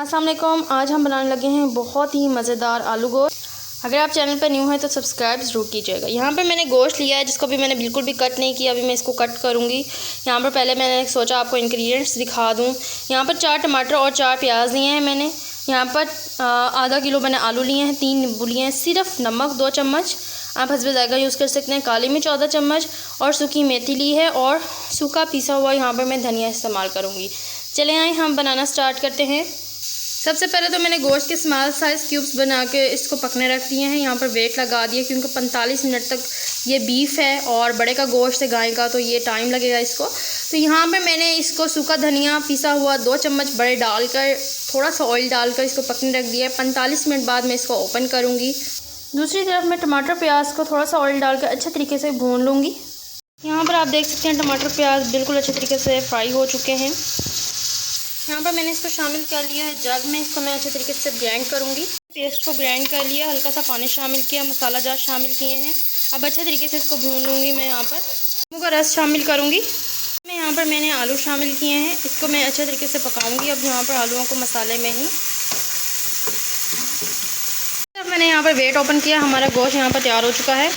अस्सलाम वालेकुम। आज हम बनाने लगे हैं बहुत ही मज़ेदार आलू गोश्त। अगर आप चैनल पर न्यू हैं तो सब्सक्राइब ज़रूर कीजिएगा। यहाँ पर मैंने गोश्त लिया है जिसको भी मैंने बिल्कुल भी कट नहीं किया। अभी मैं इसको कट करूँगी। यहाँ पर पहले मैंने सोचा आपको इंग्रेडिएंट्स दिखा दूँ। यहाँ पर 4 टमाटर और 4 प्याज लिए हैं मैंने। यहाँ पर आधा किलो मैंने आलू लिए हैं, 3 नींबू लिए हैं, सिर्फ नमक 2 चम्मच, आप हस्बे ज़ायका यूज़ कर सकते हैं, काली मिर्च 14 चम्मच और सूखी मेथी ली है और सूखा पीसा हुआ यहाँ पर मैं धनिया इस्तेमाल करूँगी। चले आए हम बनाना स्टार्ट करते हैं। सबसे पहले तो मैंने गोश्त के स्मॉल साइज़ क्यूब्स बना के इसको पकने रख दिए हैं। यहाँ पर वेट लगा दिया क्योंकि 45 मिनट तक ये बीफ है और बड़े का गोश्त है गाय का, तो ये टाइम लगेगा इसको। तो यहाँ पे मैंने इसको सूखा धनिया पिसा हुआ 2 चम्मच बड़े डालकर थोड़ा सा ऑयल डालकर इसको पकने रख दिया है। 45 मिनट बाद मैं इसको ओपन करूँगी। दूसरी तरफ मैं टमाटर प्याज को थोड़ा सा ऑयल डालकर अच्छे तरीके से भून लूँगी। यहाँ पर आप देख सकते हैं टमाटर प्याज बिल्कुल अच्छे तरीके से फ्राई हो चुके हैं। यहाँ पर मैंने इसको शामिल कर लिया है जग में। इसको मैं अच्छे तरीके से ग्राइंड करूँगी। पेस्ट को ग्राइंड कर लिया, हल्का सा पानी शामिल किया, मसाला जार शामिल किए हैं। अब अच्छे तरीके से इसको भून लूँगी। मैं यहाँ पर नींबू का रस शामिल करूँगी। यहाँ पर मैंने आलू शामिल किए हैं, इसको मैं अच्छे तरीके से पकाऊँगी। अब यहाँ पर आलूओं को मसाले में ही मैंने यहाँ पर वेट ओपन किया। हमारा गोश्त यहाँ पर तैयार हो चुका है।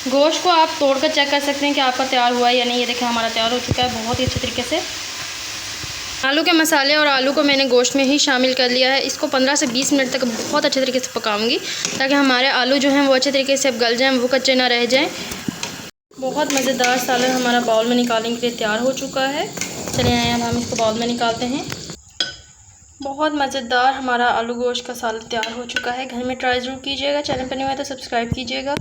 गोश्त को आप तोड़कर चेक कर सकते हैं कि आपका तैयार हुआ है या नहीं। ये देखें हमारा तैयार हो चुका है बहुत ही अच्छे तरीके से। आलू के मसाले और आलू को मैंने गोश्त में ही शामिल कर लिया है। इसको 15 से 20 मिनट तक बहुत अच्छे तरीके से पकाऊंगी ताकि हमारे आलू जो हैं वो अच्छे तरीके से अब गल जाएं, वो कच्चे ना रह जाएं। बहुत मज़ेदार सालन हमारा बाउल में निकालने के लिए तैयार हो चुका है। चलिए आए अब हम इसको बाउल में निकालते हैं। बहुत मज़ेदार हमारा आलू गोश्त का सालन तैयार हो चुका है। घर में ट्राई ज़रूर कीजिएगा। चैनल पर न्यू है तो सब्सक्राइब कीजिएगा।